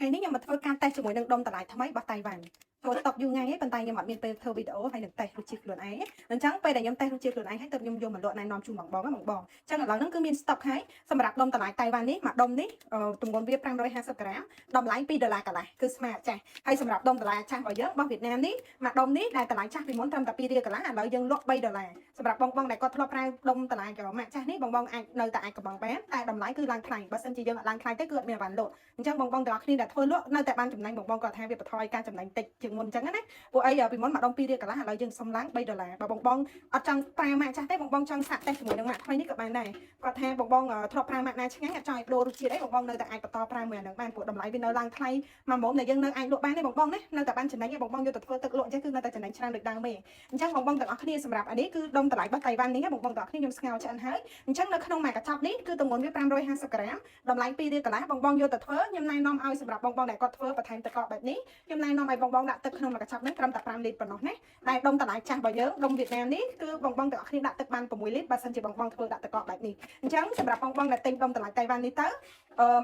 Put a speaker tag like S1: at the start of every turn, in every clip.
S1: ថ្ងៃនេះខ្ញុំមកធ្វើការតេស្តជាមួយនឹងដុំតម្លៃថ្មីរបស់តៃវ៉ាន់ចូលស្តុកយូរថ្ងៃហើយប៉ុន្តែខ្ញុំអត់មានពេលធ្វើវីដេអូហើយនឹងតេស្តរសជាតិខ្លួនឯងអញ្ចឹងពេលដែលខ្ញុំតេស្តរសជាតិខ្លួនឯងហើយទើបខ្ញុំយកមកលក់ណែនាំជូនបងអញ្ចឹងឥឡូវហ្នឹងគឺមានស្តុកហើយសម្រាប់ដុំតម្លៃតៃវ៉ាន់នេះមួយដុំនេះទម្ងន់វា550ក្រាមតម្លៃ$2កន្លះគឺស្មើចាស់ហើយសម្រាប់ដុំតម្លៃចាស់របស់យើងរបស់វៀតណាមនេះមួយដុំនេះដែលតម្លៃចាស់ពីមុនត្រឹមតែ$2កន្លះឥឡូវយើងលក់$3សម្រាប់បងដែលគាត់ធ្លាប់ប្រើដុំតម្លៃម៉ាក់ចាស់នេះបងអាចនៅតែអាចកំងបានតែតម្លៃគឺឡើងថ្លៃបើសិនជាយើងអត់ឡើងថ្លៃទេគឺអត់មានបានលក់អញ្ចឹងបងទាំងអស់គ្នាដែលធ្វើលក់នៅតែបានចំណេញបងគាត់ថាវាបន្ថយការចំណេញតិចជាងមុនអញ្ចឹងណាពួកអីពីមុនមួយដុំ$2កន្លះឥឡូវយើងសុំឡើង$3បើបងអត់ចង់ប្រើម៉ាក់ចាស់ទេបងចង់សាកតេស្តជាមួយនឹងម៉ាក់ថ្មីនេះក៏បានដែរគាត់ថាបងធ្លាប់ប្រើម៉ាក់ណាឆ្ងាញ់អត់ចង់ឲ្យបដូររសជាតិអីបងនៅតែអាចបន្តប្រើមួយអានឹងបានពួកតម្លៃវានៅឡើងថ្លៃមួយមុំដែលយើងនៅអាចលក់បានទេបងណានៅតែបានចំណេញទេបងយកទៅធ្វើទឹកលក់អញ្ចឹងគឺនៅតែចំណេញច្រើនដូចដើមទេអញ្ចឹងបងទាំងអស់គ្នាសម្រាប់អានេះគឺដុំតម្លៃរបស់តៃវ៉ាន់នេះបងទាំងអស់គ្នាខ្ញុំស្ងោរឆ្អិនហើយអញ្ចឹងនៅក្នុងមួយកញ្ចប់នេះគឺទម្ងន់វា550ក្រាមតម្លៃ$2កន្លះបងយកទៅធ្វើខ្ញុំណែនាំឲ្យសម្រាប់បងដែលគាត់ធ្វើបន្ថែមទឹកកកបែបនេះខ្ញុំណែនាំឲ្យបងដាក់ទឹកក្នុងមួយកញ្ចប់នេះត្រឹមតែ5លីត្រប៉ុណ្ណោះណាដែលដុំតម្លៃចាស់របស់យើងដុំវៀតណាមនេះគឺបងទាំងអស់គ្នាដាក់ទឹកបាន6លីត្របើសិនជាបងធ្វើដាក់ទឹកកកបែបនេះអញ្ចឹងសម្រាប់បងដែលទិញដុំតម្លៃតៃវ៉ាន់នេះទៅ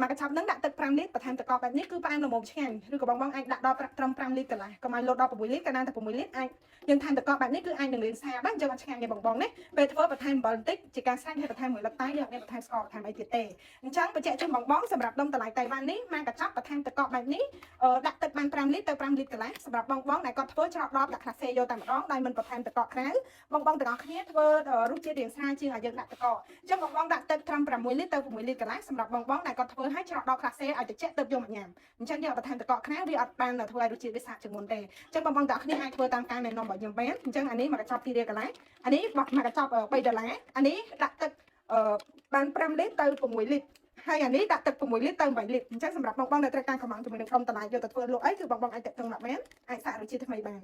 S1: មួយកញ្ចប់ហ្នឹងដាក់ទឹក5លីត្របន្ថែមទឹកកកបែបនេះគឺផ្អែមល្មមឆ្ងាញ់ឬក៏បងអាចដាក់ដល់ត្រឹម5លីត្រកន្លះកុំឲ្យលោតដល់6លីត្រកាលណាតែ6លីត្រអាចយើងថែមទឹកកកបែបនេះគឺអាចនឹងរៀងសាបដែរអញ្ចឹងអត់ឆ្ងាញ់ទេបងណាពេលធ្វើបន្ថែមអំបិលបន្តិចជាការស្រេចហើយបន្ថែមមួយលឹកតែយើងអត់មានបន្ថែមស្ករបន្ថែមអីទៀតទេអញ្ចឹងបញ្ជាក់ជូនបងសម្រាប់ដុំតម្លៃតៃវ៉ាន់នេះមួយកញ្ចប់បន្ថែមទឹកកកបែបនេះដាក់ទឹកបាន5លីត្រទៅ5លីត្រកន្លះសម្រាប់បងដែលគាត់ធ្វើច្រកដបដាក់ក្លាសេយកតែម្ដងដោយមិនបន្ថែមទឹកកកក្រៅបងទាំងអស់គ្នាធ្វើរសជាតិរៀងស្រាលជាងឲ្យយើងដាក់ទឹកកកអញ្ចឹងបងដាក់ទឹកត្រឹម6លីត្រទៅ6លីត្រកន្លះសម្រាប់បងដែលគាត់ធ្វើឲ្យច្រកដបក្លាសេឲ្យត្រជាក់ទៅយកមកញ៉ាំអញ្ចឹងយើងបន្ថែមទឹកកកក្រៅវាអត់បានធ្វើឲ្យរសជាតិវាសាកជាងមុនទេអញ្ចឹងបងទាំងអស់គ្នាអាចធ្វើតាមការណែនាំរបស់ខ្ញុំបានអញ្ចឹងអានេះមួយកញ្ចប់$2កន្លះអានេះបោះមួយកញ្ចប់$3អានេះដាក់ទឹកបាន5លីត្រទៅ6លីត្រហើយអានេះដាក់ទឹក6លីត្រទៅ8លីត្រអញ្ចឹងសម្រាប់បងដែលត្រូវការកម្លាំងជាមួយនឹងដុំតម្លៃយកទៅធ្វើលក់អីគឺបងអាចតាក់ទងមកបានអាចសាករសជាតិថ្មីបាន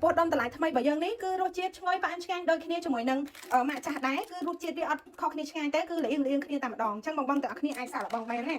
S1: ពោះដុំតម្លៃថ្មីរបស់យើងនេះគឺរសជាតិឈ្ងុយផ្អែមឆ្ងាញ់ដូចគ្នាជាមួយនឹងម៉ាក់ចាស់ដែរគឺរសជាតិវាអត់ខុសគ្នាឆ្ងាញ់ទេគឺលៀងគ្នាតែម្ដងអញ្ចឹងបងទាំងអស់គ្នាអាចសាកល្បងបានណា